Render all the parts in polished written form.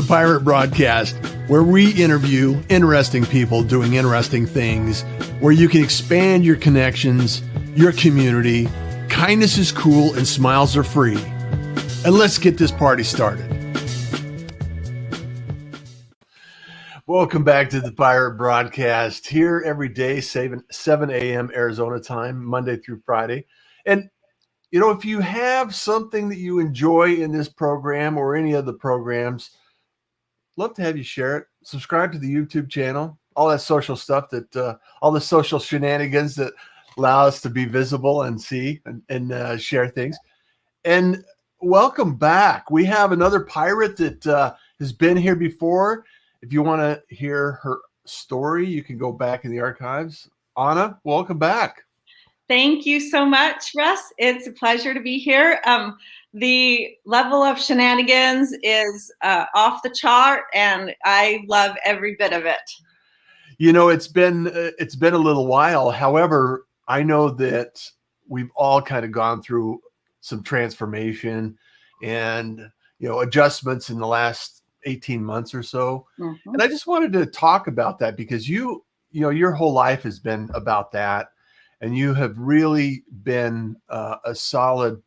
Pirate Broadcast, where we interview interesting people doing interesting things, where you can expand your connections, your community. Kindness is cool and smiles are free. And let's get this party started. Welcome back to the Pirate Broadcast, here every day, 7 a.m. Arizona time, Monday through Friday. And, you know, if you have something that you enjoy in this program or any of the programs, love to have you share it. Subscribe to the YouTube channel, all that social stuff that, all the social shenanigans that allow us to be visible and see and share things. And welcome back. We have another pirate that has been here before. If you want to hear her story, you can go back in the archives. Anna, welcome back. Thank you so much, Russ. It's a pleasure to be here. The level of shenanigans is off the chart, and I love every bit of it. You know, it's been a little while. However, I know that we've all kind of gone through some transformation and, you know, adjustments in the last 18 months or so. Mm-hmm. And I just wanted to talk about that because you know, your whole life has been about that. And you have really been a solid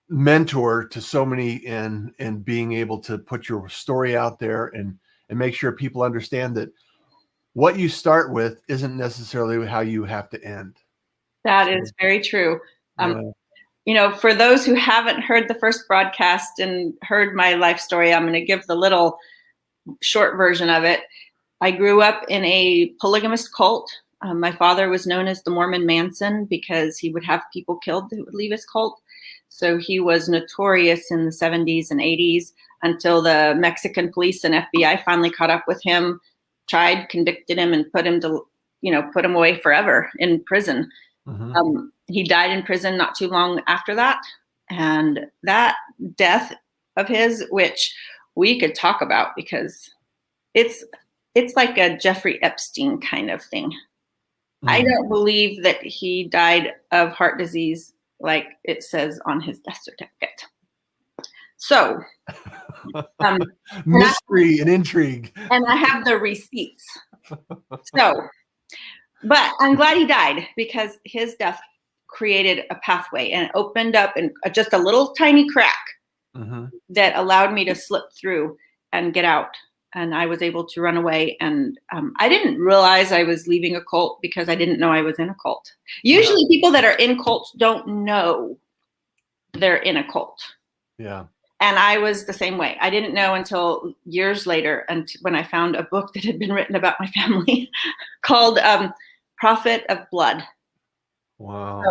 mentor to so many in being able to put your story out there and make sure people understand that what you start with isn't necessarily how you have to end. That is very true. You know, for those who haven't heard the first broadcast and heard my life story, I'm going to give the little short version of it. I grew up in a polygamist cult. My father was known as the Mormon Manson because he would have people killed that would leave his cult. So he was notorious in the 70s and 80s until the Mexican police and FBI finally caught up with him, tried, convicted him, and put him away forever in prison. Mm-hmm. He died in prison not too long after that. And that death of his, which we could talk about because it's like a Jeffrey Epstein kind of thing. I don't believe that he died of heart disease like it says on his death certificate. So, mystery and intrigue. And I have the receipts. So, but I'm glad he died because his death created a pathway and opened up and just a little tiny crack that allowed me to slip through and get out. And I was able to run away. And I didn't realize I was leaving a cult because I didn't know I was in a cult. Usually people that are in cults don't know they're in a cult. Yeah. And I was the same way. I didn't know until years later, and when I found a book that had been written about my family called Prophet of Blood. Wow.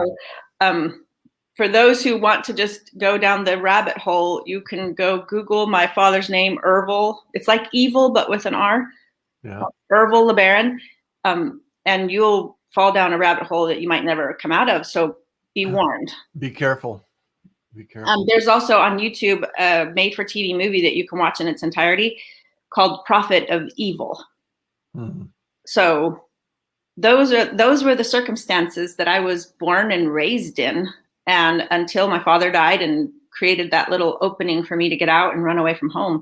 So, for those who want to just go down the rabbit hole, you can go Google my father's name, Ervil. It's like evil, but with an R. Yeah. Ervil LeBaron. And you'll fall down a rabbit hole that you might never come out of. So be warned. Be careful. Be careful. There's also on YouTube a made-for-TV movie that you can watch in its entirety called Prophet of Evil. Mm-hmm. So those were the circumstances that I was born and raised in. And until my father died and created that little opening for me to get out and run away from home,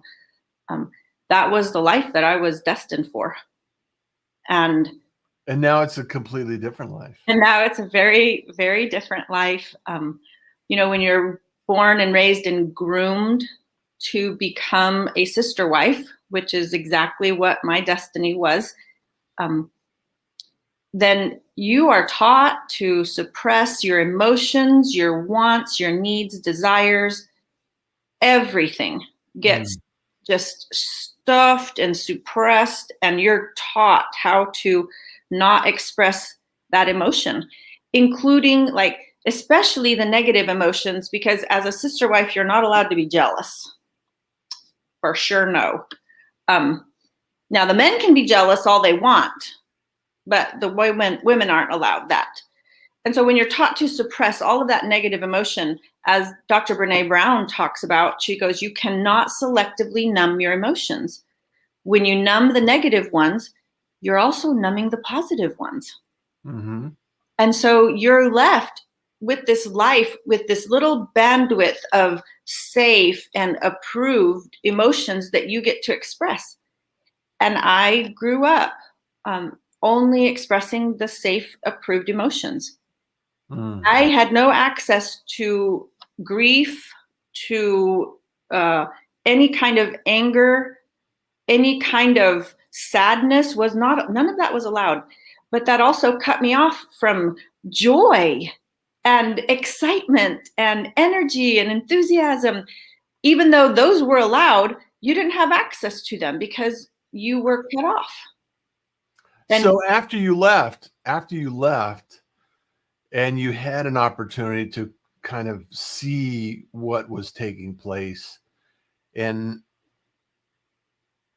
that was the life that I was destined for. And now it's a completely different life. And now it's a very, very different life. You know, when you're born and raised and groomed to become a sister wife, which is exactly what my destiny was, then you are taught to suppress your emotions, your wants, your needs, desires. Everything gets just stuffed and suppressed, and you're taught how to not express that emotion, including especially the negative emotions, because as a sister wife, you're not allowed to be jealous. For sure, no. Now the men can be jealous all they want, but the women aren't allowed that. And so when you're taught to suppress all of that negative emotion, as Dr. Brene Brown talks about, she goes, you cannot selectively numb your emotions. When you numb the negative ones, you're also numbing the positive ones. Mm-hmm. And so you're left with this life, with this little bandwidth of safe and approved emotions that you get to express. And I grew up only expressing the safe, approved emotions. I had no access to grief, to any kind of anger, any kind of sadness none of that was allowed. But that also cut me off from joy and excitement and energy and enthusiasm. Even though those were allowed, you didn't have access to them because you were cut off. And so after you left and you had an opportunity to kind of see what was taking place and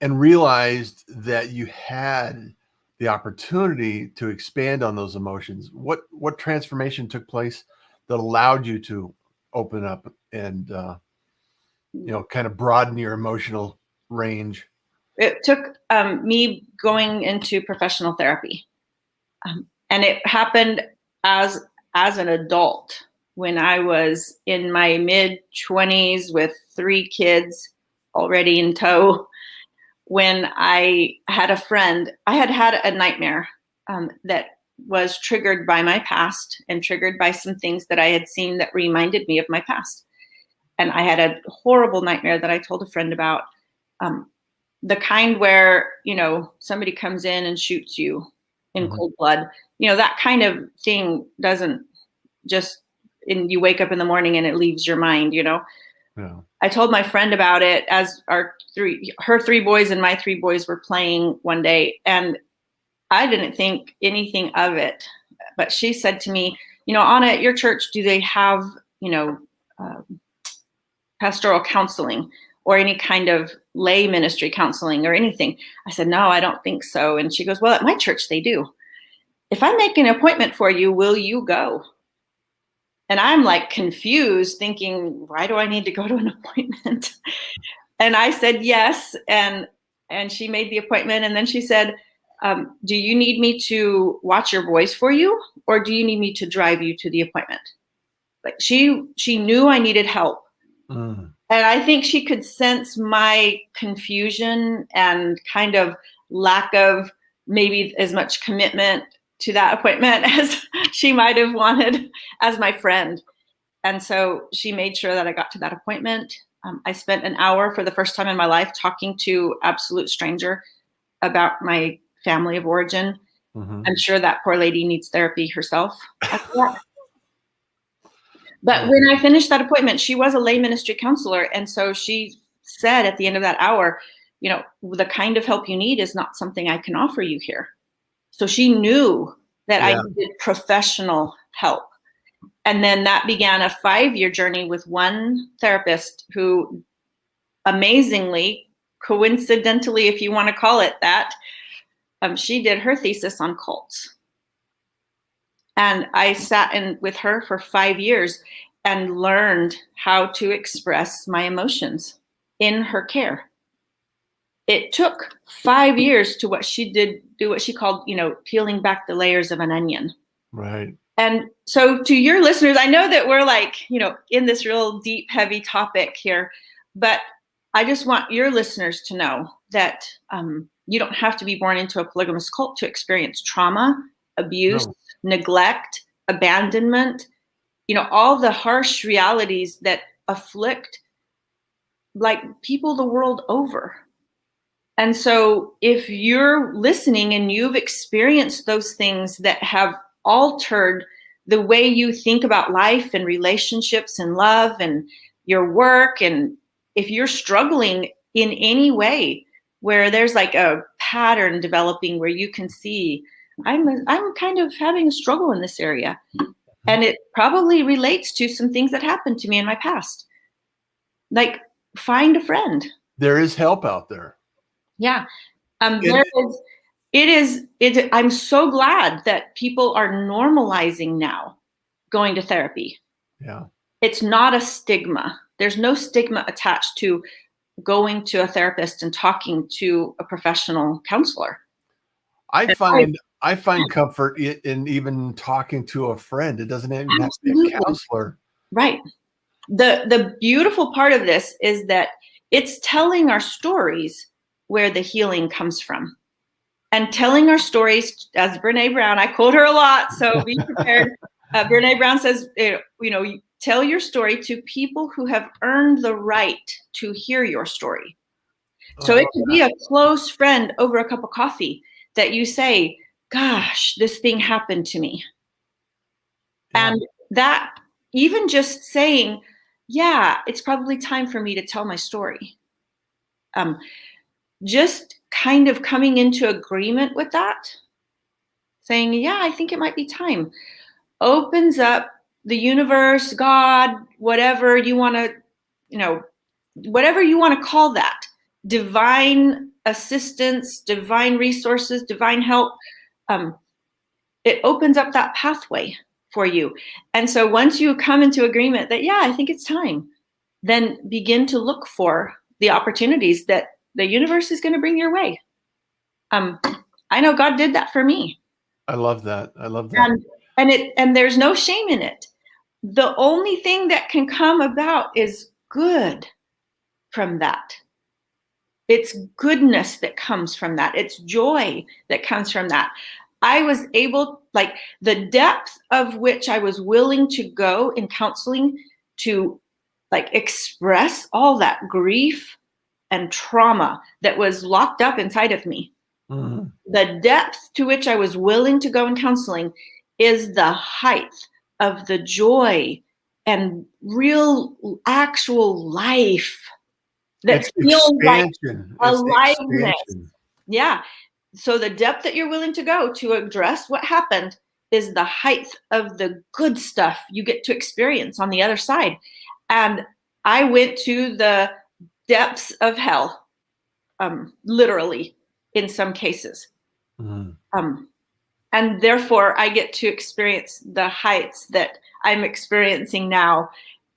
realized that you had the opportunity to expand on those emotions, what transformation took place that allowed you to open up and kind of broaden your emotional range? it took me going into professional therapy. And it happened as an adult when I was in my mid-20s with 3 kids already in tow. When I had a friend, I had a nightmare that was triggered by my past and triggered by some things that I had seen that reminded me of my past. And I had a horrible nightmare that I told a friend about, the kind where, somebody comes in and shoots you in cold blood. That kind of thing doesn't just, and you wake up in the morning and it leaves your mind. Yeah. I told my friend about it as her 3 boys and my 3 boys were playing one day, and I didn't think anything of it. But she said to me, Anna, at your church, do they have, pastoral counseling or any kind of lay ministry counseling or anything? I said, no, I don't think so. And she goes, well, at my church, they do. If I make an appointment for you, will you go? And I'm like confused, thinking, why do I need to go to an appointment? And I said, yes. And she made the appointment. And then she said, do you need me to watch your boys for you? Or do you need me to drive you to the appointment? Like she knew I needed help. And I think she could sense my confusion and kind of lack of maybe as much commitment to that appointment as she might have wanted as my friend. And so she made sure that I got to that appointment. I spent an hour for the first time in my life talking to absolute stranger about my family of origin. I'm sure that poor lady needs therapy herself. But when I finished that appointment, she was a lay ministry counselor. And so she said at the end of that hour, the kind of help you need is not something I can offer you here. So she knew that I needed professional help. And then that began a 5-year journey with one therapist who amazingly, coincidentally, if you want to call it that, she did her thesis on cults. And I sat in with her for 5 years and learned how to express my emotions in her care. It took 5 years to what she did, do what she called, peeling back the layers of an onion. Right. And so to your listeners, I know that we're like, in this real deep, heavy topic here, but I just want your listeners to know that you don't have to be born into a polygamous cult to experience trauma, abuse, neglect, abandonment, all the harsh realities that afflict like people the world over. And so if you're listening and you've experienced those things that have altered the way you think about life and relationships and love and your work, and if you're struggling in any way where there's like a pattern developing where you can see, I'm kind of having a struggle in this area. And it probably relates to some things that happened to me in my past. Like, find a friend. There is help out there. Yeah. I'm so glad that people are normalizing now going to therapy. Yeah. It's not a stigma. There's no stigma attached to going to a therapist and talking to a professional counselor. I find comfort in even talking to a friend. It doesn't even have to be a counselor. Right. The beautiful part of this is that it's telling our stories where the healing comes from. And telling our stories, as Brene Brown, I quote her a lot, so be prepared. Brene Brown says, tell your story to people who have earned the right to hear your story. So it could be a close friend over a cup of coffee that you say, gosh, this thing happened to me. Yeah. And that, even just saying, yeah, it's probably time for me to tell my story. Just kind of coming into agreement with that, saying, yeah, I think it might be time, opens up the universe, God, whatever you want to call that, divine assistance, divine resources, divine help. It opens up that pathway for you. And so once you come into agreement that, yeah, I think it's time, then begin to look for the opportunities that the universe is going to bring your way. I know God did that for me. I love that. I love that. And there's no shame in it. The only thing that can come about is good from that. It's goodness that comes from that. It's joy that comes from that. I was able, like, the depth of which I was willing to go in counseling to, like, express all that grief and trauma that was locked up inside of me. Mm-hmm. The depth to which I was willing to go in counseling is the height of the joy and real, actual life that feels like aliveness. Yeah. So the depth that you're willing to go to address what happened is the height of the good stuff you get to experience on the other side. And I went to the depths of hell, literally, in some cases. Mm-hmm. And therefore, I get to experience the heights that I'm experiencing now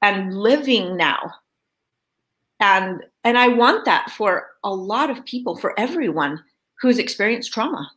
and living now. And I want that for a lot of people, for everyone who's experienced trauma.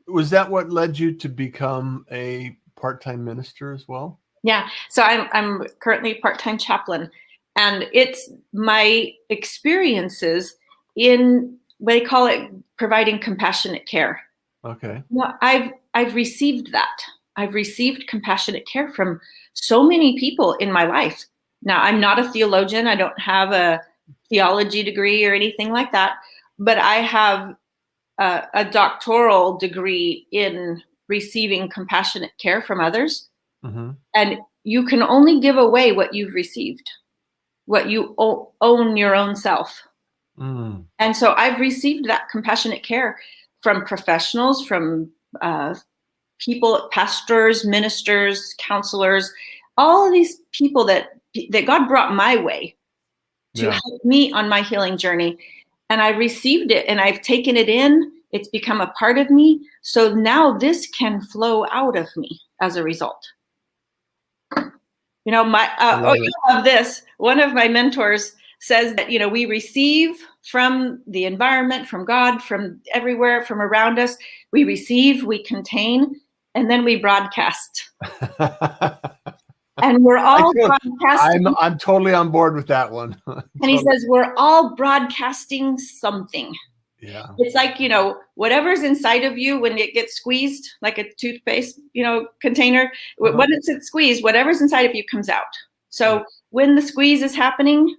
Was that what led you to become a part-time minister as well? Yeah. So I'm currently a part-time chaplain, and it's my experiences in what they call it providing compassionate care. Okay. Well, I've received that. I've received compassionate care from so many people in my life. Now, I'm not a theologian. I don't have a theology degree or anything like that, but I have a doctoral degree in receiving compassionate care from others. Mm-hmm. And you can only give away what you've received, what you own your own self. Mm. And so I've received that compassionate care from professionals, from people, pastors, ministers, counselors, all of these people that God brought my way to help me on my healing journey. And I received it and I've taken it in. It's become a part of me. So now this can flow out of me as a result. You know, you love this. One of my mentors says that, we receive from the environment, from God, from everywhere, from around us. We receive, we contain, and then we broadcast. And we're all broadcasting. I'm totally on board with that one. And he says, we're all broadcasting something. Yeah. It's like, whatever's inside of you when it gets squeezed, like a toothpaste, container, when it's squeezed, whatever's inside of you comes out. So when the squeeze is happening,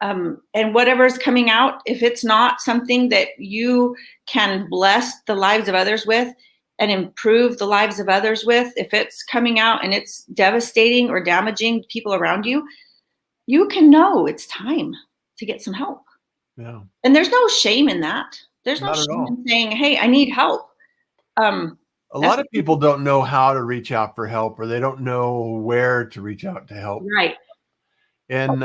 and whatever's coming out, if it's not something that you can bless the lives of others with and improve the lives of others with, if it's coming out and it's devastating or damaging people around you, you can know it's time to get some help. Yeah. And there's no shame in that. There's no shame in saying, hey, I need help. A lot of people don't know how to reach out for help, or they don't know where to reach out to help. Right. And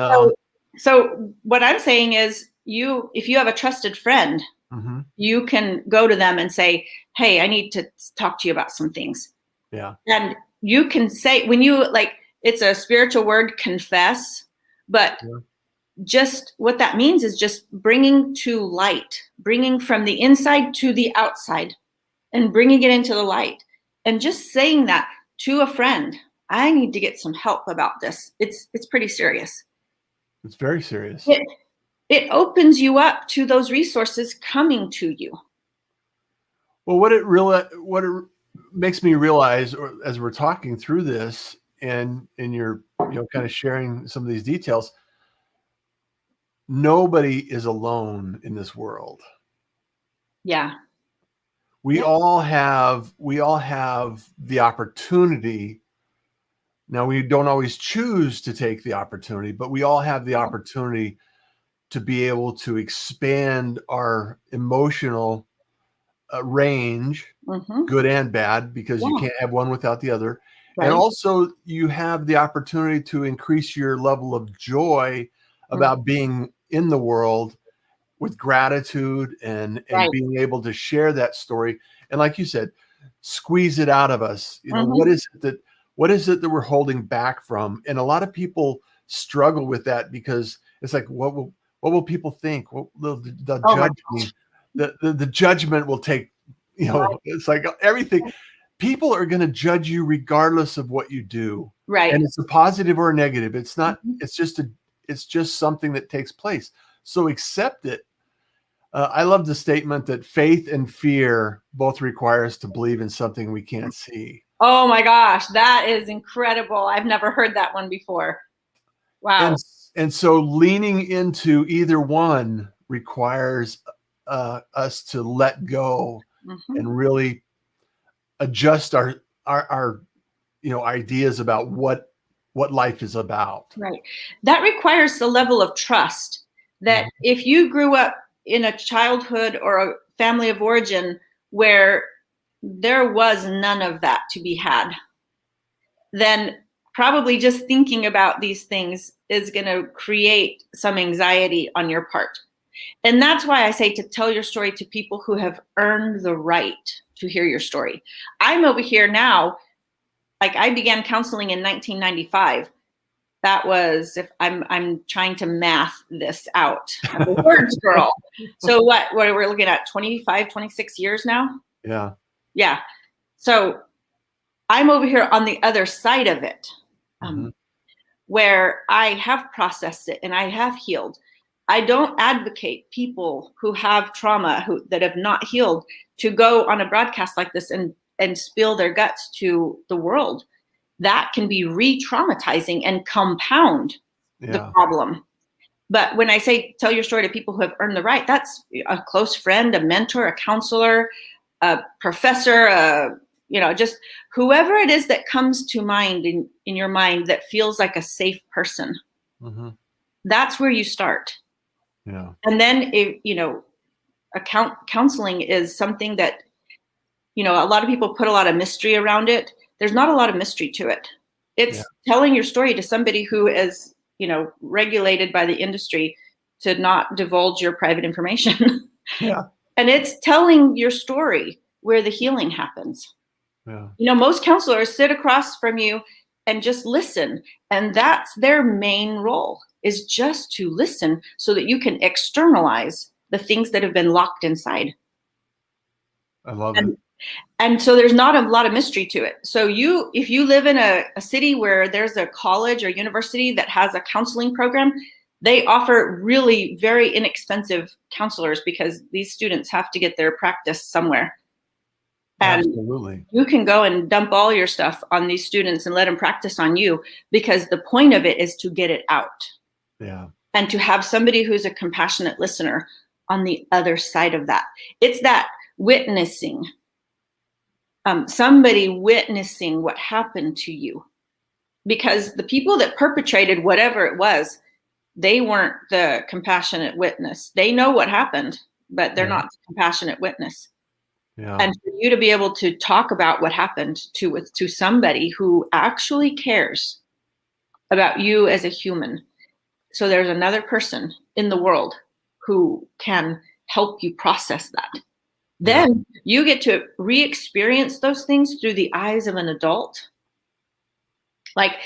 so what I'm saying is, if you have a trusted friend, mm-hmm. you can go to them and say, hey, I need to talk to you about some things. Yeah. And you can say, when you, it's a spiritual word, confess, but just what that means is just bringing to light, bringing from the inside to the outside and bringing it into the light, and just saying that to a friend I need to get some help about this. It's pretty serious. It's very serious. It opens you up to those resources coming to you. Well, what it makes me realize, or as we're talking through this, and you're kind of sharing some of these details, nobody is alone in this world. Yeah. We all have the opportunity. Now, we don't always choose to take the opportunity, but we all have the opportunity to be able to expand our emotional range, good and bad, because you can't have one without the other. Right. And also you have the opportunity to increase your level of joy about being in the world with gratitude and being able to share that story. And like you said, squeeze it out of us. What is it that we're holding back from? And a lot of people struggle with that because it's like, what will people think? They'll judge me. The judgment will take, it's like everything. People are going to judge you regardless of what you do. Right. And it's a positive or a negative. It's not, it's just something that takes place. So accept it. I love the statement that faith and fear both require us to believe in something we can't see. Oh my gosh, that is incredible. I've never heard that one before. Wow. And so leaning into either one requires us to let go and really adjust our ideas about what life is about. Right. That requires the level of trust that if you grew up in a childhood or a family of origin where there was none of that to be had, then probably just thinking about these things is going to create some anxiety on your part. And that's why I say to tell your story to people who have earned the right to hear your story. I'm over here now, like I began counseling in 1995. That was, if I'm trying to math this out. I'm a words girl. So what we're looking at 25, 26 years now? Yeah. Yeah. So I'm over here on the other side of it, where I have processed it and I have healed. I don't advocate people who have trauma that have not healed to go on a broadcast like this and spill their guts to the world. That can be re-traumatizing and compound the problem. But when I say tell your story to people who have earned the right, that's a close friend, a mentor, a counselor, a professor, just whoever it is that comes to mind in your mind that feels like a safe person. That's where you start. Yeah. And then, counseling is something that, a lot of people put a lot of mystery around it. There's not a lot of mystery to it. It's telling your story to somebody who is, regulated by the industry to not divulge your private information. Yeah. And it's telling your story where the healing happens. Yeah. Most counselors sit across from you and just listen. And that's their main role, is just to listen so that you can externalize the things that have been locked inside. I love it. And so there's not a lot of mystery to it. So if you live in a city where there's a college or university that has a counseling program, they offer really very inexpensive counselors because these students have to get their practice somewhere. And absolutely, you can go and dump all your stuff on these students and let them practice on you, because the point of it is to get it out. Yeah. And to have somebody who's a compassionate listener on the other side of that. It's that witnessing. Somebody witnessing what happened to you, because the people that perpetrated whatever it was, they weren't the compassionate witness. They know what happened, but they're not the compassionate witness. Yeah. And for you to be able to talk about what happened to somebody who actually cares about you as a human. So there's another person in the world who can help you process that. Then you get to re-experience those things through the eyes of an adult. Like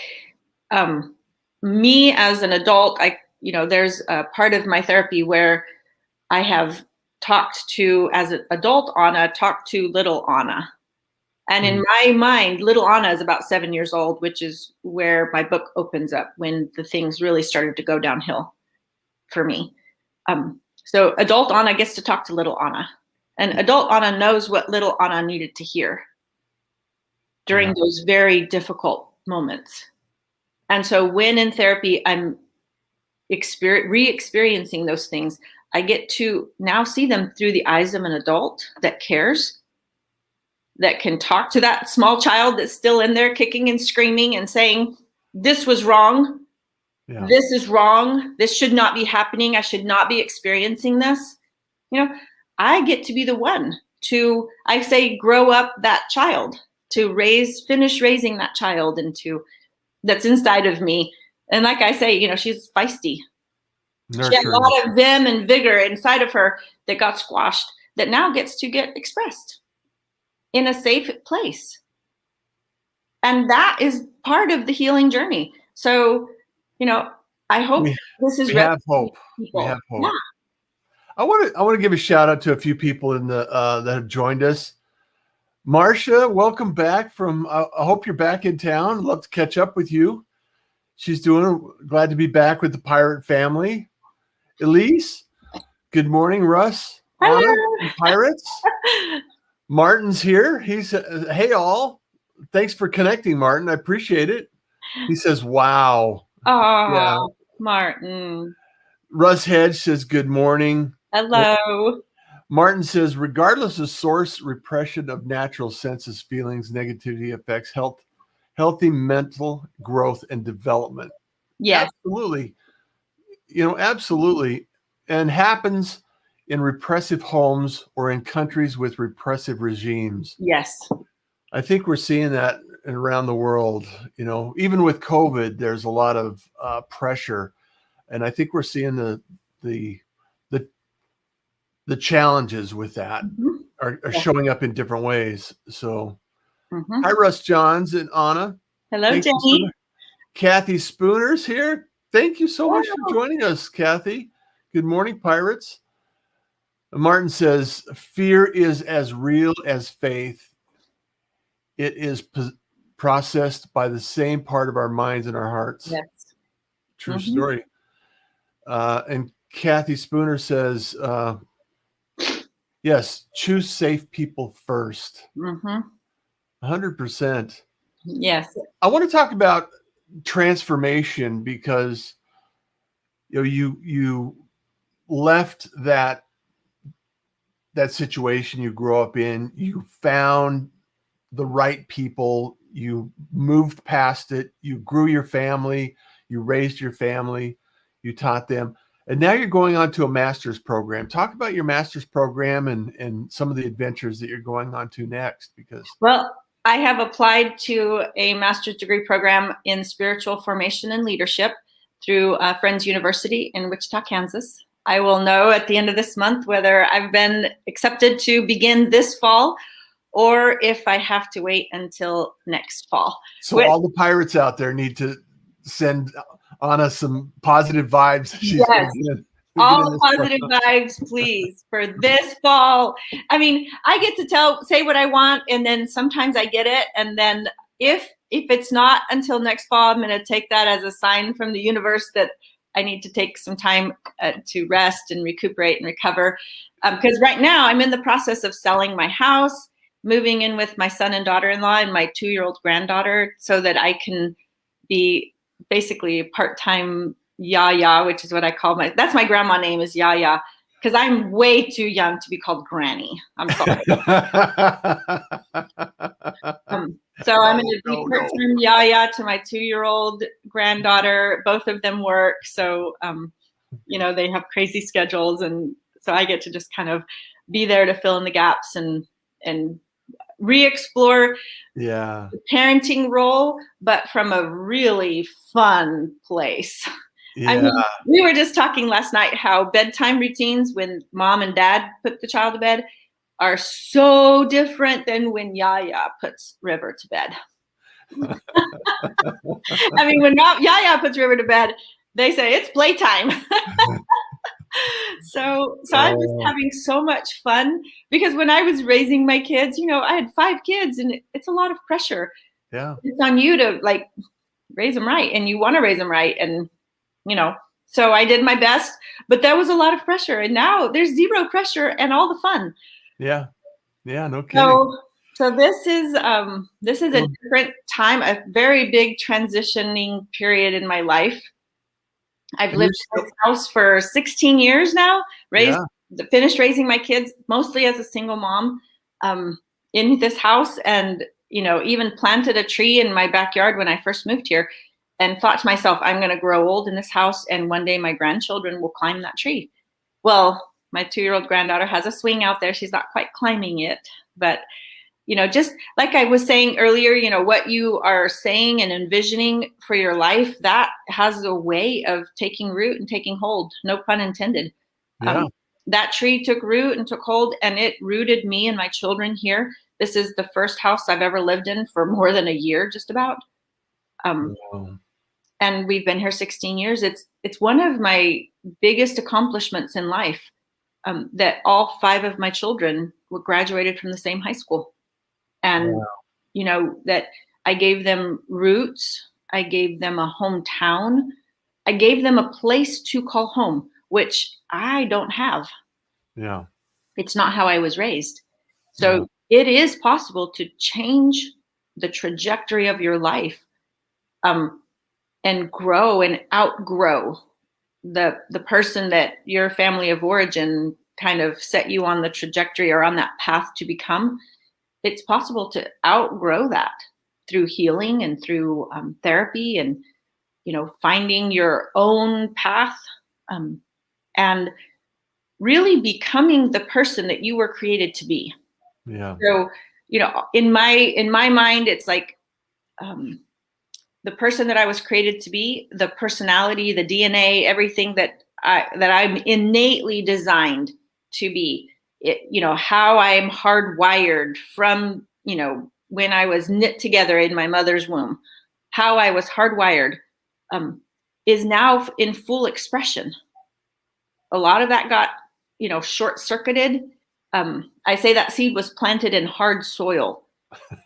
me as an adult, there's a part of my therapy where I have talked to, as an adult Anna, talked to little Anna. And in my mind, little Anna is about 7 years old, which is where my book opens up, when the things really started to go downhill for me. So adult Anna gets to talk to little Anna, and adult Anna knows what little Anna needed to hear during those very difficult moments. And so when in therapy, I'm re-experiencing those things, I get to now see them through the eyes of an adult that cares, that can talk to that small child that's still in there kicking and screaming and saying, this was wrong. Yeah. This is wrong. This should not be happening. I should not be experiencing this. You know, I get to be the one to, I say, grow up that child, to finish raising that child that's inside of me. And like I say, you know, she's feisty. Nurtured. She had a lot of vim and vigor inside of her that got squashed, that now gets to get expressed in a safe place. And that is part of the healing journey. So, you know, I hope this is. We have hope. People. We have hope. Yeah. I want to give a shout out to a few people in the that have joined us. Marcia, welcome back from. I hope you're back in town. Love to catch up with you. She's glad to be back with the pirate family. Elise, good morning, Russ. Hello. Anna, pirates. Martin's here. He said, "Hey all, thanks for connecting, Martin. I appreciate it." He says, "Wow." Oh, yeah. Martin. Russ Hedge says, "Good morning." Hello. Martin says, regardless of source, repression of natural senses, feelings, negativity affects healthy mental growth and development. Yes. Absolutely. You know, absolutely. And happens in repressive homes or in countries with repressive regimes. Yes. I think we're seeing that around the world. You know, even with COVID, there's a lot of pressure. And I think we're seeing the challenges with that are showing up in different ways. So, hi, Russ Johns and Anna. Hello, Jenny. Kathy Spooner's here. Thank you so much for joining us, Kathy. Good morning, pirates. Martin says, fear is as real as faith. It is processed by the same part of our minds and our hearts. Yes. True story. And Kathy Spooner says, yes, choose safe people first. 100%. Yes. I want to talk about transformation because you left that situation you grew up in. You found the right people. You moved past it. You grew your family. You raised your family. You taught them. And now you're going on to a master's program. Talk about your master's program and some of the adventures that you're going on to next. Well, I have applied to a master's degree program in spiritual formation and leadership through Friends University in Wichita, Kansas. I will know at the end of this month whether I've been accepted to begin this fall or if I have to wait until next fall. So all the pirates out there need to send Anna some positive vibes. Yes. All the positive vibes, please, for this fall. I mean, I get to say what I want, and then sometimes I get it. And then if it's not until next fall, I'm going to take that as a sign from the universe that I need to take some time to rest and recuperate and recover. Because right now I'm in the process of selling my house, moving in with my son and daughter-in-law and my 2-year-old granddaughter so that I can be basically a part-time Yaya, which is what I call that's my grandma name is Yaya, because I'm way too young to be called Granny. I'm sorry. So I'm going to be part-time Yaya to my 2-year-old granddaughter. Both of them work. So, they have crazy schedules. And so I get to just kind of be there to fill in the gaps and re-explore the parenting role, but from a really fun place. Yeah. I mean, we were just talking last night how bedtime routines when mom and dad put the child to bed are so different than when Yaya puts River to bed. I mean, when Yaya puts River to bed, they say it's playtime. So I'm just having so much fun because when I was raising my kids, I had 5 kids and it's a lot of pressure. Yeah. It's on you to like raise them right, and you want to raise them right. And, so I did my best, but that was a lot of pressure. And now there's zero pressure and all the fun. Yeah. Yeah. No kidding. So this is a different time, a very big transitioning period in my life. I've lived in this house for 16 years now, finished raising my kids mostly as a single mom in this house, and even planted a tree in my backyard when I first moved here, and thought to myself, I'm going to grow old in this house and one day my grandchildren will climb that tree. Well, my 2-year-old granddaughter has a swing out there. She's not quite climbing it, but just like I was saying earlier, what you are saying and envisioning for your life, that has a way of taking root and taking hold, no pun intended. Yeah. That tree took root and took hold, and it rooted me and my children here. This is the first house I've ever lived in for more than a year, just about. And we've been here 16 years. It's one of my biggest accomplishments in life, that all 5 of my children were graduated from the same high school. And, that I gave them roots. I gave them a hometown. I gave them a place to call home, which I don't have. Yeah. It's not how I was raised. So it is possible to change the trajectory of your life, and grow and outgrow the person that your family of origin kind of set you on the trajectory or on that path to become. It's possible to outgrow that through healing and through therapy and, finding your own path, and really becoming the person that you were created to be. Yeah. So, in my mind, it's like the person that I was created to be, the personality, the DNA, everything that I'm innately designed to be. How I'm hardwired from, when I was knit together in my mother's womb, how I was hardwired is now in full expression. A lot of that got, short circuited. I say that seed was planted in hard soil,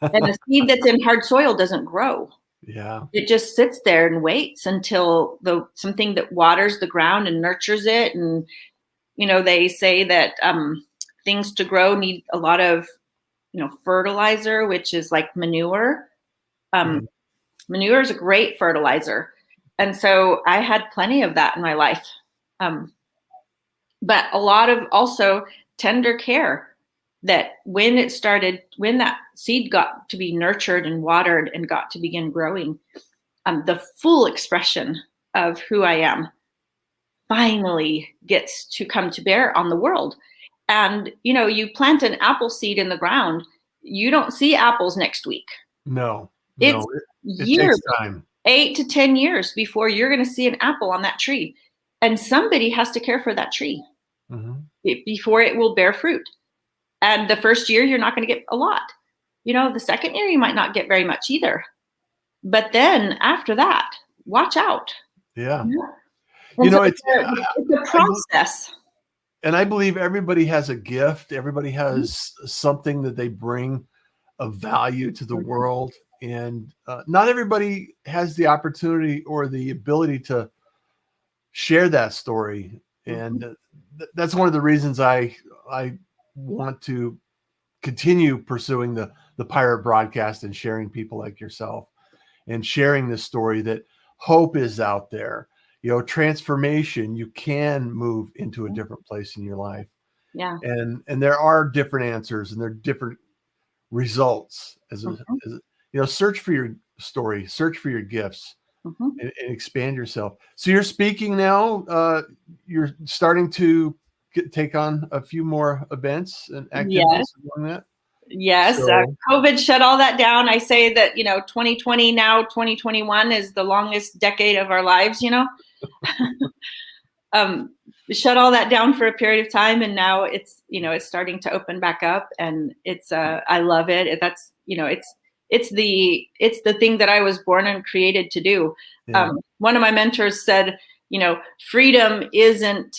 and the seed that's in hard soil doesn't grow. Yeah. It just sits there and waits until something that waters the ground and nurtures it. And, they say that things to grow need a lot of, fertilizer, which is like manure. Manure is a great fertilizer. And so I had plenty of that in my life. But a lot of also tender care, that when that seed got to be nurtured and watered and got to begin growing, the full expression of who I am finally gets to come to bear on the world. And, you plant an apple seed in the ground, you don't see apples next week. No. It's years, takes time. 8 to 10 years before you're going to see an apple on that tree. And somebody has to care for that tree before it will bear fruit. And the first year, you're not going to get a lot. The second year, you might not get very much either. But then after that, watch out. Yeah. It's a process. And I believe everybody has a gift. Everybody has something that they bring of value to the world. And not everybody has the opportunity or the ability to share that story. And that's one of the reasons I want to continue pursuing the pirate broadcast and sharing people like yourself and sharing this story that hope is out there. Transformation, you can move into a different place in your life. Yeah. And there are different answers and there are different results search for your story, search for your gifts, and expand yourself. So you're speaking now, you're starting to take on a few more events and activities along that. Yes. COVID shut all that down. I say that, 2020 now, 2021 is the longest decade of our lives, shut all that down for a period of time. And now it's starting to open back up, and it's, I love it. That's, it's the thing that I was born and created to do. Yeah. One of my mentors said, freedom isn't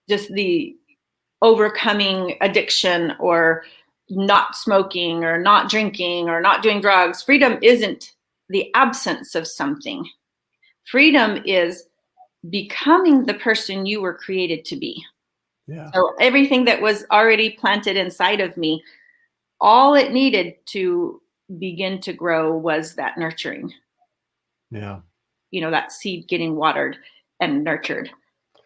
just the overcoming addiction or not smoking or not drinking or not doing drugs. Freedom isn't the absence of something. Freedom is becoming the person you were created to be. Yeah. So everything that was already planted inside of me, all it needed to begin to grow was that nurturing. Yeah. That seed getting watered and nurtured.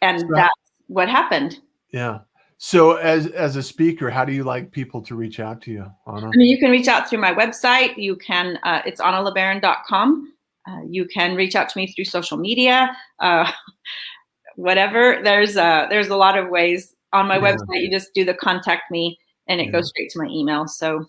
And that's what happened. Yeah. So as a speaker, how do you like people to reach out to you, Anna? You can reach out through my website. You can, it's annalebaron.com. You can reach out to me through social media, whatever. There's a lot of ways. On my website, you just do the contact me and it goes straight to my email. So,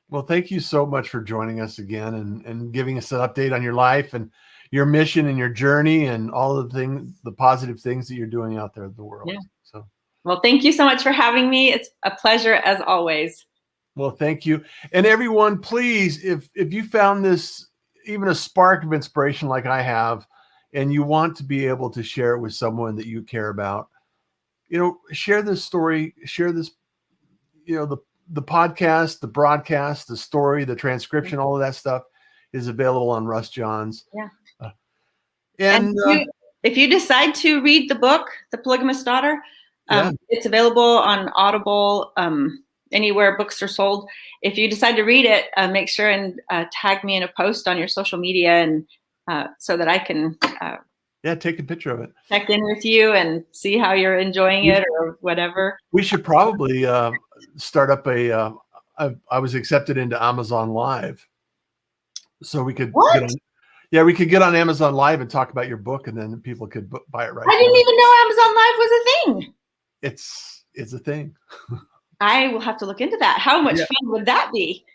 well, thank you so much for joining us again and giving us an update on your life and your mission and your journey and all the positive things that you're doing out there in the world. Yeah. So, well, thank you so much for having me. It's a pleasure as always. Well, thank you. And everyone, please, if you found this even a spark of inspiration like I have, and you want to be able to share it with someone that you care about, share this story, share this, the podcast, the broadcast, the story, the transcription, all of that stuff is available on Russ Johns. Yeah. And if you decide to read the book, The Polygamous Daughter, it's available on Audible, anywhere books are sold. If you decide to read it, make sure and tag me in a post on your social media, and so that I can take a picture of it. Check in with you and see how you're enjoying it or whatever. We should probably start up I was accepted into Amazon Live, so we could. What? We could get on Amazon Live and talk about your book, and then people could buy it right. I didn't even know Amazon Live was a thing. It's a thing. I will have to look into that. How much fun would that be?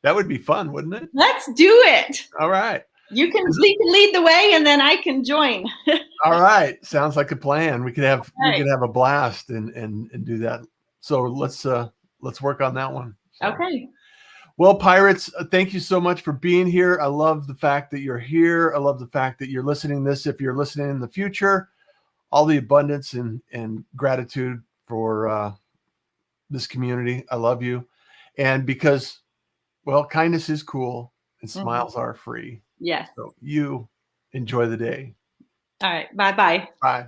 That would be fun, wouldn't it? Let's do it. All right. You can lead the way, and then I can join. All right. Sounds like a plan. We could have a blast and do that. So let's work on that one. So. Okay. Well, Pirates, thank you so much for being here. I love the fact that you're here. I love the fact that you're listening to this. If you're listening in the future, all the abundance and gratitude for this community. I love you. And because, well, kindness is cool and smiles are free. Yes. So you enjoy the day. All right. Bye-bye. Bye.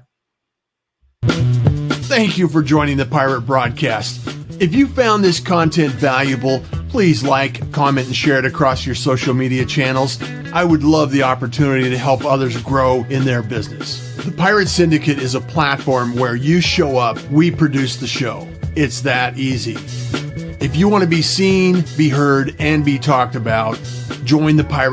Thank you for joining the Pirate Broadcast. If you found this content valuable, please like, comment, and share it across your social media channels. I would love the opportunity to help others grow in their business. The Pirate Syndicate is a platform where you show up, we produce the show. It's that easy. If you want to be seen, be heard, and be talked about, join the Pirate